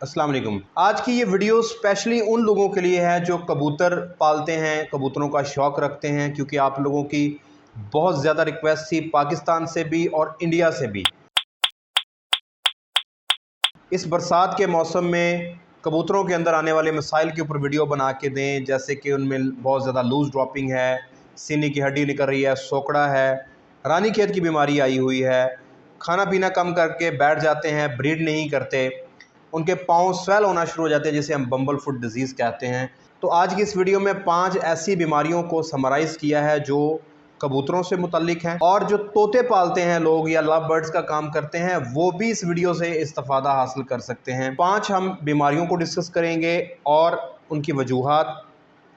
अस्सलाम वालेकुम। आज की ये वीडियो स्पेशली उन लोगों के लिए है जो कबूतर पालते हैं, कबूतरों का शौक़ रखते हैं, क्योंकि आप लोगों की बहुत ज़्यादा रिक्वेस्ट थी पाकिस्तान से भी और इंडिया से भी। इस बरसात के मौसम में कबूतरों के अंदर आने वाले मसाइल के ऊपर वीडियो बना के दें, जैसे कि उनमें बहुत ज़्यादा लूज़ ड्रॉपिंग है, सीने की हड्डी निकल रही है, सोकड़ा है, रानीखेत की बीमारी आई हुई है, खाना पीना कम करके बैठ जाते हैं, ब्रीड नहीं करते, उनके पाँव स्वेल होना शुरू हो जाते हैं, जिसे हम बम्बल फुट डिज़ीज़ कहते हैं। तो आज की इस वीडियो में 5 ऐसी बीमारियों को समराइज़ किया है जो कबूतरों से मुतल्लिक हैं, और जो तोते पालते हैं लोग या लव बर्ड्स का काम करते हैं वो भी इस वीडियो से इस्तिफ़ादा हासिल कर सकते हैं। 5 हम बीमारियों को डिस्कस करेंगे और उनकी वजूहात,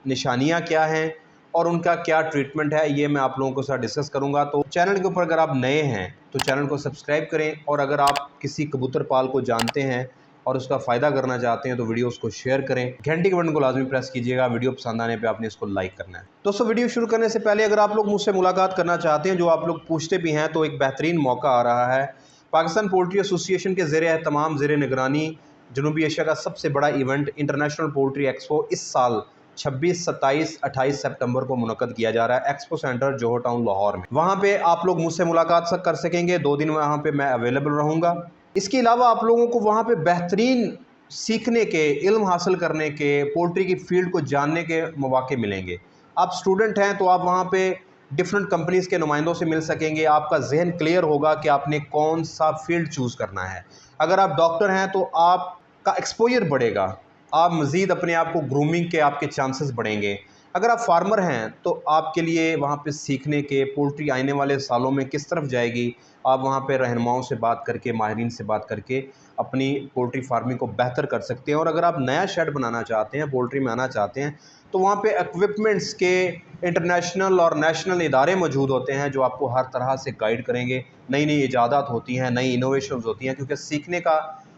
निशानियाँ क्या हैं और उनका क्या ट्रीटमेंट है, ये मैं आप लोगों के साथ डिस्कस करूंगा। तो चैनल के ऊपर अगर आप नए हैं तो चैनल को सब्सक्राइब करें, और अगर आप किसी कबूतर पाल को जानते हैं और उसका फ़ायदा करना चाहते हैं तो वीडियोस को शेयर करें, घंटी के बटन को लाजमी प्रेस कीजिएगा। वीडियो पसंद आने पे आपने इसको लाइक करना है। दोस्तों, वीडियो शुरू करने से पहले अगर आप लोग मुझसे मुलाकात करना चाहते हैं, जो आप लोग पूछते भी हैं, तो एक बेहतरीन मौका आ रहा है। पाकिस्तान पोल्ट्री एसोसिएशन के ज़ेरे एहतमाम, ज़ेरे निगरानी जनूबी एशिया का सबसे बड़ा इवेंट इंटरनेशनल पोल्ट्री एक्सपो इस साल 26, 27, 28 सितंबर को मुनक्कद किया जा रहा है एक्सपो सेंटर जोहर टाउन लाहौर में। वहाँ पे आप लोग मुझसे मुलाकात कर सकेंगे। 2 दिन वहाँ पे मैं अवेलेबल रहूँगा। इसके अलावा आप लोगों को वहाँ पे बेहतरीन सीखने के, इल्म हासिल करने के, पोल्ट्री की फील्ड को जानने के मौके मिलेंगे। आप स्टूडेंट हैं तो आप वहाँ पे डिफरेंट कंपनीज़ के नुमाइंदों से मिल सकेंगे। आपका जहन क्लियर होगा कि आपने कौन सा फील्ड चूज़ करना है। अगर आप डॉक्टर हैं तो आपका एक्सपोजर बढ़ेगा, आप मज़ीद अपने आप को ग्रूमिंग के आपके चांसेस बढ़ेंगे। अगर आप फार्मर हैं तो आपके लिए वहाँ पे सीखने के, पोल्ट्री आने वाले सालों में किस तरफ जाएगी, आप वहाँ पे रहनुमाओं से बात करके, माहिरीन से बात करके अपनी पोल्ट्री फार्मिंग को बेहतर कर सकते हैं। और अगर आप नया शेड बनाना चाहते हैं, पोल्ट्री में आना चाहते हैं, तो वहाँ पे इक्विपमेंट्स के इंटरनेशनल और नेशनल इदारे मौजूद होते हैं जो आपको हर तरह से गाइड करेंगे। नई नई इजादात होती हैं, नई इनोवेशंस होती हैं, क्योंकि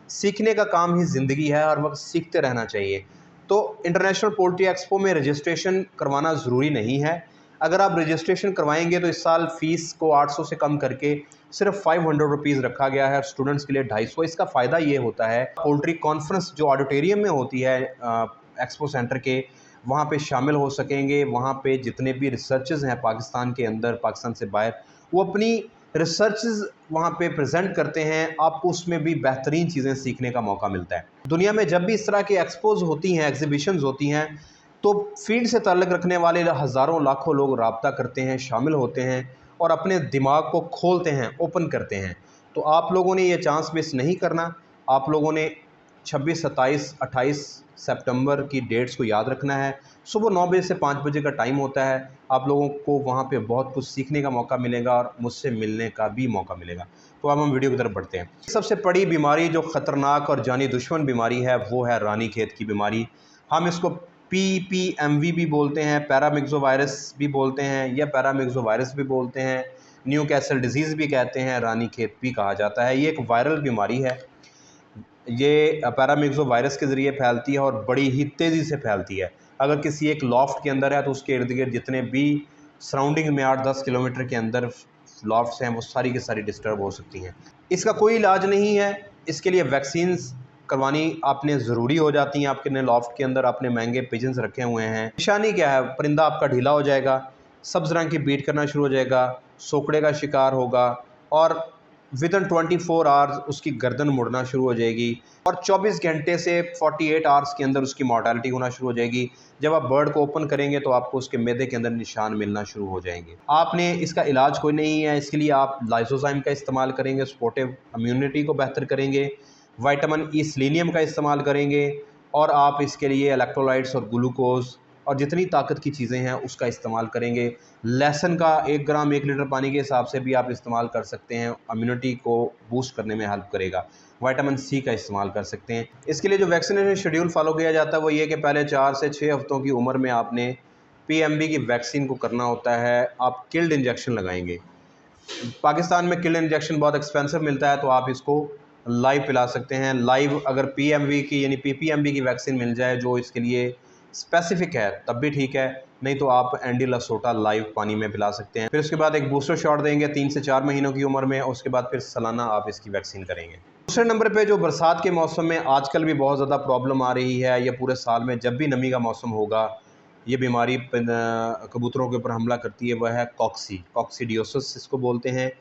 सीखने का काम ही ज़िंदगी है, हर वक्त सीखते रहना चाहिए। तो इंटरनेशनल पोल्ट्री एक्सपो में रजिस्ट्रेशन करवाना ज़रूरी नहीं है। अगर आप रजिस्ट्रेशन करवाएंगे तो इस साल फ़ीस को 800 से कम करके सिर्फ 500 रुपीज़ रखा गया है, स्टूडेंट्स के लिए 250। इसका फ़ायदा ये होता है, पोल्ट्री कॉन्फ्रेंस जो ऑडिटोरियम में होती है एक्सपो सेंटर के, वहाँ पे शामिल हो सकेंगे। वहाँ पे जितने भी रिसर्चेज़ हैं पाकिस्तान के अंदर, पाकिस्तान से बाहर, वो अपनी रिसर्चेज़ वहाँ पे प्रेजेंट करते हैं। आपको उसमें भी बेहतरीन चीज़ें सीखने का मौका मिलता है। दुनिया में जब भी इस तरह की एक्सपोज़ होती हैं, एग्जीबिशंस होती हैं, तो फील्ड से ताल्लुक़ रखने वाले हज़ारों लाखों लोग राब्ता करते हैं, शामिल होते हैं और अपने दिमाग को खोलते हैं, ओपन करते हैं। तो आप लोगों ने ये चांस मिस नहीं करना। आप लोगों ने 26, 27, 28 सितंबर की डेट्स को याद रखना है। सुबह 9 बजे से 5 बजे का टाइम होता है। आप लोगों को वहाँ पे बहुत कुछ सीखने का मौका मिलेगा और मुझसे मिलने का भी मौका मिलेगा। तो अब हम वीडियो की तरफ बढ़ते हैं। सबसे बड़ी बीमारी जो ख़तरनाक और जानी दुश्मन बीमारी है वो है रानीखेत की बीमारी। हम इसको PPMV भी बोलते हैं, पैरामिक्सोवायरस भी बोलते हैं, या पैरामिक्सोवायरस भी बोलते हैं, न्यूकैसल डिजीज़ भी कहते हैं, रानीखेत भी कहा जाता है। ये एक वायरल बीमारी है। ये पैरामिक्सोवायरस के ज़रिए फैलती है और बड़ी ही तेज़ी से फैलती है। अगर किसी एक लॉफ्ट के अंदर है तो उसके इर्द गिर्द जितने भी सराउंडिंग में 8-10 किलोमीटर के अंदर लॉफ्ट्स हैं वो सारी की सारी डिस्टर्ब हो सकती हैं। इसका कोई इलाज नहीं है। इसके लिए वैक्सीन्स करवानी आपने ज़रूरी हो जाती हैं। आपके ने लॉफ्ट के अंदर आपने महंगे पिजन्स रखे हुए हैं। निशानी क्या है? परिंदा आपका ढीला हो जाएगा, सब्ज़ रंग की बीट करना शुरू हो जाएगा, सोकड़े का शिकार होगा, और विदिन 24 आवर्स उसकी गर्दन मुड़ना शुरू हो जाएगी, और 24 घंटे से 48 आवर्स के अंदर उसकी मॉर्टेलिटी होना शुरू हो जाएगी। जब आप बर्ड को ओपन करेंगे तो आपको उसके मैदे के अंदर निशान मिलना शुरू हो जाएंगे। आपने इसका इलाज कोई नहीं है। इसके लिए आप लाइसोजाइम का इस्तेमाल करेंगे, सपोर्टिव इम्यूनिटी को बेहतर करेंगे, विटामिन ई सेलेनियम का इस्तेमाल करेंगे, और आप इसके लिए इलेक्ट्रोलाइट्स और ग्लूकोज और जितनी ताकत की चीज़ें हैं उसका इस्तेमाल करेंगे। लहसुन का 1 ग्राम 1 लीटर पानी के हिसाब से भी आप इस्तेमाल कर सकते हैं, इम्यूनिटी को बूस्ट करने में हेल्प करेगा। विटामिन सी का इस्तेमाल कर सकते हैं। इसके लिए जो वैक्सीनेशन शेड्यूल फॉलो किया जाता है वो ये कि पहले 4 से 6 हफ्तों की उम्र में आपने PMV की वैक्सीन को करना होता है। आप किल्ड इंजेक्शन लगाएंगे। पाकिस्तान में किल्ड इंजेक्शन बहुत एक्सपेंसिव मिलता है, तो आप इसको लाइव पिला सकते हैं। लाइव अगर PMV की यानी PPMV की वैक्सीन मिल जाए जो इसके लिए स्पेसिफिक है तब भी ठीक है, नहीं तो आप एंडी लसोटा लाइव पानी में पिला सकते हैं। फिर उसके बाद एक बूस्टर शॉट देंगे 3 से 4 महीनों की उम्र में, उसके बाद फिर सालाना आप इसकी वैक्सीन करेंगे। दूसरे नंबर पे जो बरसात के मौसम में आजकल भी बहुत ज़्यादा प्रॉब्लम आ रही है, या पूरे साल में जब भी नमी का मौसम होगा ये बीमारी कबूतरों के ऊपर हमला करती है, वह है कॉक्सीडियोसिस इसको बोलते हैं,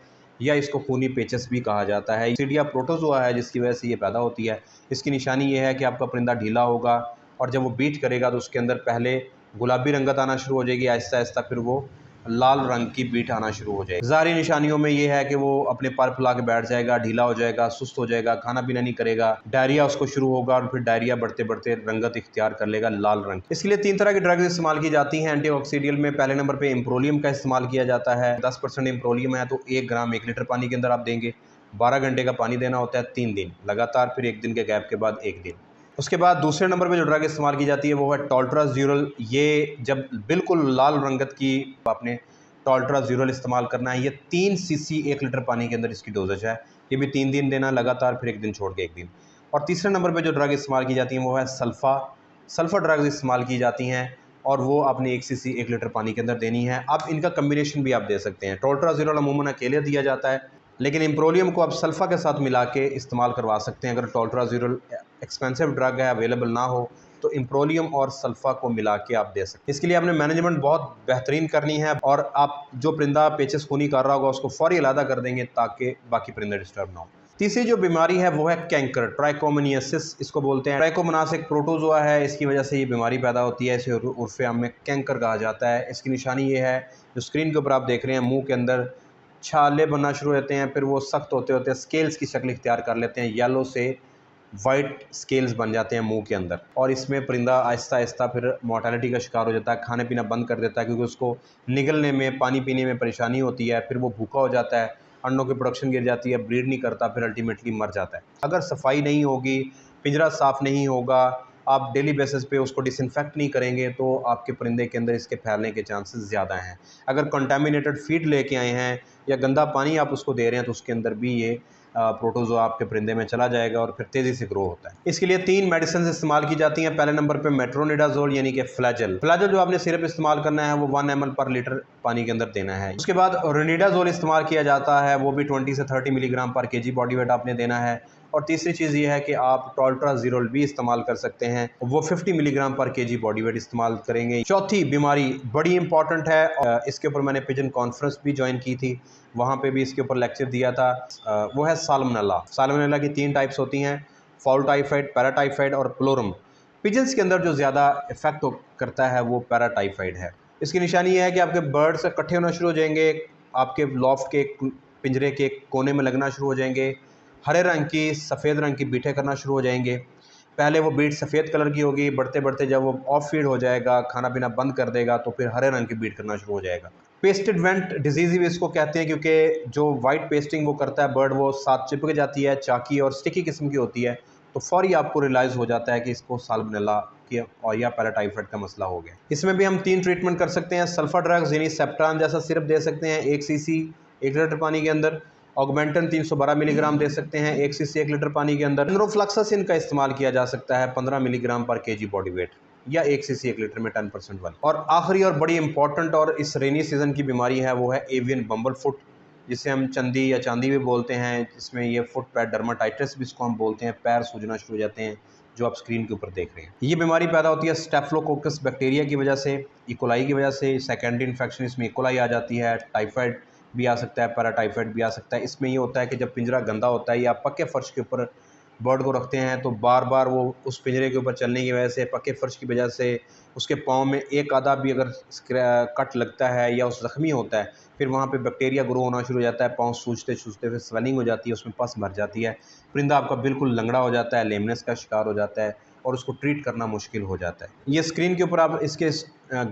या इसको खूनी पेचस भी कहा जाता है। सीडिया प्रोटोजोआ है जिसकी वजह से ये पैदा होती है। इसकी निशानी ये है कि आपका परिंदा ढीला होगा और जब वो बीट करेगा तो उसके अंदर पहले गुलाबी रंगत आना शुरू हो जाएगी, आहिस्ता आहिस्ता फिर वो लाल रंग की बीट आना शुरू हो जाएगी। ज़ाहिरी निशानियों में ये है कि वो अपने पर फैला के बैठ जाएगा, ढीला हो जाएगा, सुस्त हो जाएगा, खाना पीना नहीं करेगा, डायरिया उसको शुरू होगा और फिर डायरिया बढ़ते बढ़ते रंगत इख्तियार कर लेगा लाल रंग। इसके लिए 3 तरह की ड्रग्स इस्तेमाल की जाती हैं एंटीऑक्सीडियल में। पहले नंबर पर इम्प्रोलियम का इस्तेमाल किया जाता है। 10% इम्प्रोलियम है तो 1 ग्राम 1 लीटर पानी के अंदर आप देंगे। 12 घंटे का पानी देना होता है 3 दिन लगातार, फिर 1 दिन के गैप के बाद 1 दिन। उसके बाद दूसरे नंबर पे जो ड्रग इस्तेमाल की जाती है वो है टोल्ट्राज़्यूरल। ये जब बिल्कुल लाल रंगत की आपने टोल्ट्राज़्यूरल इस्तेमाल करना है। ये 3 सीसी 1 लीटर पानी के अंदर इसकी डोजेज है। ये भी 3 दिन देना लगातार, फिर 1 दिन छोड़ के 1 दिन। और तीसरे नंबर पे जो ड्रग इस्तेमाल की जाती है वो है सल्फ़र ड्रग्स इस्तेमाल की जाती हैं और वो आपने 1 सीसी 1 लीटर पानी के अंदर देनी है। अब इनका कम्बिनेशन भी आप दे सकते हैं। टोल्ट्राज़्यूरल अमूमन अकेले दिया जाता है, लेकिन इम्प्रोलियम को आप सल्फ़ा के साथ मिला के इस्तेमाल करवा सकते हैं। अगर टोल्ट्राज़्यूरल एक्सपेंसिव ड्रग है, अवेलेबल ना हो, तो इम्प्रोलियम और सल्फ़ा को मिला के आप दे सकते हैं। इसके लिए आपने मैनेजमेंट बहुत बेहतरीन करनी है और आप जो परिंदा पेचस खूनी कर रहा होगा उसको फ़ौरी अलहदा कर देंगे ताकि बाकी परिंदे डिस्टर्ब ना हो। तीसरी जो बीमारी है वो है कैंकर, ट्राइकोमोनियासिस इसको बोलते हैं। ट्राइकोमोनास एक प्रोटोजोआ है, इसकी वजह से ये बीमारी पैदा होती है। इसे उर्फ़े आम में कैंकर कहा जाता है। इसकी निशानी ये है, जो स्क्रीन के ऊपर आप देख रहे हैं, मुँह के अंदर छाले बनना शुरू होते हैं, फिर वो सख्त होते होते स्केल्स की शक्ल इख्तियार कर लेते हैं। येलो से वाइट स्केल्स बन जाते हैं मुंह के अंदर और इसमें परिंदा आहिस्ता आहिस्ता फिर मोर्टेलिटी का शिकार हो जाता है, खाने पीना बंद कर देता है क्योंकि उसको निगलने में, पानी पीने में परेशानी होती है। फिर वो भूखा हो जाता है, अंडों की प्रोडक्शन गिर जाती है, ब्रीड नहीं करता, फिर अल्टीमेटली मर जाता है। अगर सफाई नहीं होगी, पिंजरा साफ़ नहीं होगा, आप डेली बेसिस पे उसको डिसइंफेक्ट नहीं करेंगे तो आपके परिंदे के अंदर इसके फैलने के चांसेस ज़्यादा हैं। अगर कंटामिनेटेड फीड लेके आए हैं या गंदा पानी आप उसको दे रहे हैं तो उसके अंदर भी ये प्रोटोजोआ आपके परिंदे में चला जाएगा और फिर तेज़ी से ग्रो होता है। इसके लिए 3 मेडिसिन इस्तेमाल की जाती हैं। पहले नंबर पे मेट्रोनिडाजोल यानी कि फ्लैजल जो आपने सिरप इस्तेमाल करना है वो 1 ml पर लीटर पानी के अंदर देना है। उसके बाद रोनिडाजोल इस्तेमाल किया जाता है, वो भी 20 से 30 मिलीग्राम पर केजी बॉडी वेट आपने देना है। और तीसरी चीज़ ये है कि आप टोल्ट्राज़्यूरल भी इस्तेमाल कर सकते हैं, वो 50 मिलीग्राम पर केजी बॉडी वेट इस्तेमाल करेंगे। चौथी बीमारी बड़ी इंपॉर्टेंट है, इसके ऊपर मैंने पिजन कॉन्फ्रेंस भी ज्वाइन की थी, वहाँ पे भी इसके ऊपर लेक्चर दिया था। वो है साल्मोनेला। साल्मोनेला की 3 टाइप्स होती हैं, फाउल टाइफाइड, पैराटाइफाइड और प्लोरम। पिजन्स के अंदर जो ज़्यादा इफेक्ट करता है वो पैराटाइफाइड है। इसकी निशानी ये है कि आपके बर्ड्स इकट्ठे होना शुरू हो जाएंगे, आपके लॉफ्ट के पिंजरे के कोने में लगना शुरू हो जाएंगे, हरे रंग की, सफ़ेद रंग की बीटें करना शुरू हो जाएंगे। पहले वो बीट सफ़ेद कलर की होगी, बढ़ते बढ़ते जब वो ऑफ फीड हो जाएगा, खाना पीना बंद कर देगा, तो फिर हरे रंग की बीट करना शुरू हो जाएगा। पेस्टेड वेंट डिजीज़ भी इसको कहते हैं क्योंकि जो वाइट पेस्टिंग वो करता है बर्ड, वो साथ चिपक जाती है, चाकी और स्टिकी किस्म की होती है, तो फ़ौरी आपको रियलाइज़ हो जाता है कि इसको साल्मोनेला की और या पैराटाइफाइड का मसला हो गया। इसमें भी हम 3 ट्रीटमेंट कर सकते हैं। सल्फ़र ड्रग्स यानी सेप्टान जैसा सिरप दे सकते हैं 1 सीसी 1 लीटर पानी के अंदर। ऑगमेंटन 312 मिलीग्राम दे सकते हैं 1 सीसी 1 लीटर पानी के अंदर। एनरोफ्लक्सासिन का इस्तेमाल किया जा सकता है 15 मिलीग्राम पर केजी बॉडी वेट, या 1 सीसी 1 लीटर में 10% वाली। और आखिरी और बड़ी इंपॉर्टेंट और इस रेनी सीज़न की बीमारी है वो है एवियन बम्बल फुट, जिसे हम चंदी या चांदी भी बोलते हैं, जिसमें ये फुट पैर डर्माटाइटिस भी इसको हम बोलते हैं, पैर सूजना शुरू हो जाते हैं, जो आप स्क्रीन के ऊपर देख रहे हैं। ये बीमारी पैदा होती है स्टेफिलोकोकस बैक्टीरिया की वजह से, इकोलाई की वजह से। सेकेंडरी इन्फेक्शन इसमें इकोलाई आ जाती है, टाइफाइड भी आ सकता है, पैराटाइफाइड भी आ सकता है। इसमें ये होता है कि जब पिंजरा गंदा होता है या पक्के फ़र्श के ऊपर बर्ड को रखते हैं तो बार बार वो उस पिंजरे के ऊपर चलने की वजह से, पक्के फ़र्श की वजह से उसके पाँव में एक आधा भी अगर कट लगता है या उस ज़ख्मी होता है, फिर वहाँ पे बैक्टीरिया ग्रो होना शुरू हो जाता है, पाँव सूजते सूजते फिर स्वेलिंग हो जाती है, उसमें पस भर जाती है, परिंदा आपका बिल्कुल लंगड़ा हो जाता है, लेमनेस का शिकार हो जाता है और उसको ट्रीट करना मुश्किल हो जाता है। ये स्क्रीन के ऊपर आप इसके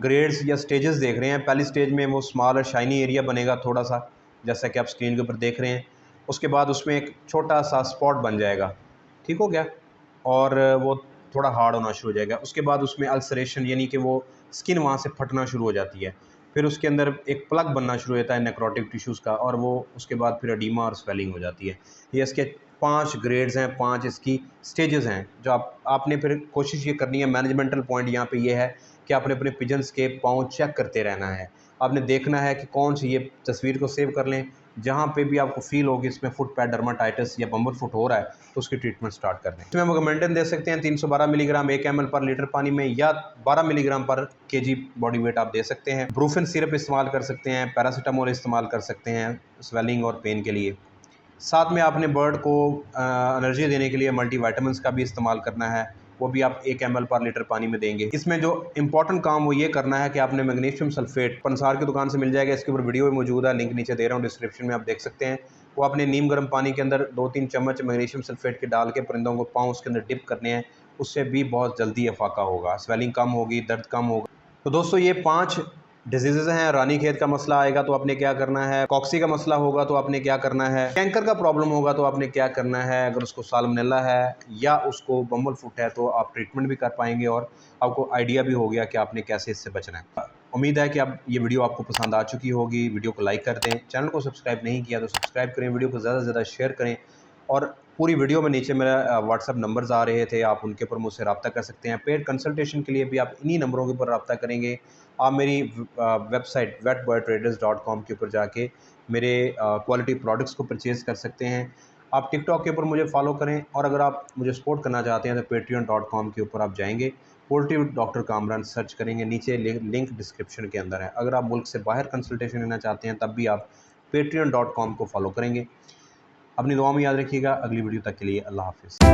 ग्रेड्स या स्टेजेस देख रहे हैं। पहली स्टेज में वो स्मॉल और शाइनी एरिया बनेगा थोड़ा सा, जैसा कि आप स्क्रीन के ऊपर देख रहे हैं। उसके बाद उसमें एक छोटा सा स्पॉट बन जाएगा, ठीक हो गया, और वो थोड़ा हार्ड होना शुरू हो जाएगा। उसके बाद उसमें अल्सरेशन यानी कि वो स्किन वहाँ से फटना शुरू हो जाती है, फिर उसके अंदर एक प्लग बनना शुरू हो जाता है नेक्रोटिक टिश्यूज़ का, और वो उसके बाद फिर एडीमा और स्वेलिंग हो जाती है। ये इसके 5 ग्रेड्स हैं, 5 इसकी स्टेजेस हैं, जो आपने फिर कोशिश ये करनी है। मैनेजमेंटल पॉइंट यहाँ पे ये है कि आपने अपने पिजन्स के पाँव चेक करते रहना है। आपने देखना है कि कौन सी, ये तस्वीर को सेव कर लें, जहाँ पे भी आपको फील होगी इसमें फुट पैड डर्माटाइटिस या बम्बल फुट हो रहा है तो उसकी ट्रीटमेंट स्टार्ट कर दें। इसमें हम ऑगमेंटिन दे सकते हैं 312 मिलीग्राम 1 ml पर लीटर पानी में, या 12 मिलीग्राम पर केजी बॉडी वेट आप दे सकते हैं। ब्रूफिन सिरप इस्तेमाल कर सकते हैं, पैरासीटामोल इस्तेमाल कर सकते हैं स्वेलिंग और पेन के लिए। साथ में आपने बर्ड को एनर्जी देने के लिए मल्टीविटामिन्स का भी इस्तेमाल करना है, वो भी आप 1 ml पर लीटर पानी में देंगे। इसमें जो इंपॉर्टेंट काम वो ये करना है कि आपने मैग्नीशियम सल्फेट पंसार की दुकान से मिल जाएगा, इसके ऊपर वीडियो भी मौजूद है, लिंक नीचे दे रहा हूँ डिस्क्रिप्शन में, आप देख सकते हैं। वो आपने नीम गर्म पानी के अंदर 2-3 चम्मच मैग्नीशियम सल्फेट के डाल के परिंदों को पाँव उसके अंदर डिप करने हैं, उससे भी बहुत जल्दी अफाका होगा, स्वेलिंग कम होगी, दर्द कम होगा। तो दोस्तों ये 5 डिजीज़ हैं। रानीखेत का मसला आएगा तो आपने क्या करना है, कॉक्सी का मसला होगा तो आपने क्या करना है, कैंकर का प्रॉब्लम होगा तो आपने क्या करना है, अगर उसको साल्मोनेला है या उसको बम्बल फुट है तो आप ट्रीटमेंट भी कर पाएंगे और आपको आइडिया भी हो गया कि आपने कैसे इससे बचना है। उम्मीद है कि अब ये वीडियो आपको पसंद आ चुकी होगी। वीडियो को लाइक कर दें, चैनल को सब्सक्राइब नहीं किया तो सब्सक्राइब करें, वीडियो को ज़्यादा से ज़्यादा शेयर करें। और पूरी वीडियो में नीचे मेरा व्हाट्सअप नंबर्स आ रहे थे, आप उनके ऊपर मुझसे रब्ता कर सकते हैं। पेड कंसल्टेशन के लिए भी आप इन्हीं नंबरों के ऊपर रब्ता करेंगे। आप मेरी वेबसाइट vetboytraders.com के ऊपर जाके मेरे क्वालिटी प्रोडक्ट्स को परचेज़ कर सकते हैं। आप टिकटॉक के ऊपर मुझे फॉलो करें, और अगर आप मुझे सपोर्ट करना चाहते हैं तो patreon.com के ऊपर आप जाएंगे, पोल्ट्री डॉक्टर कामरान सर्च करेंगे, नीचे लिंक डिस्क्रिप्शन के अंदर है। अगर आप मुल्क से बाहर कंसल्टेशन लेना चाहते हैं तब भी आप patreon.com को फॉलो करेंगे। अपनी दुआ में याद रखिएगा। अगली वीडियो तक के लिए अल्लाह हाफ़िज़।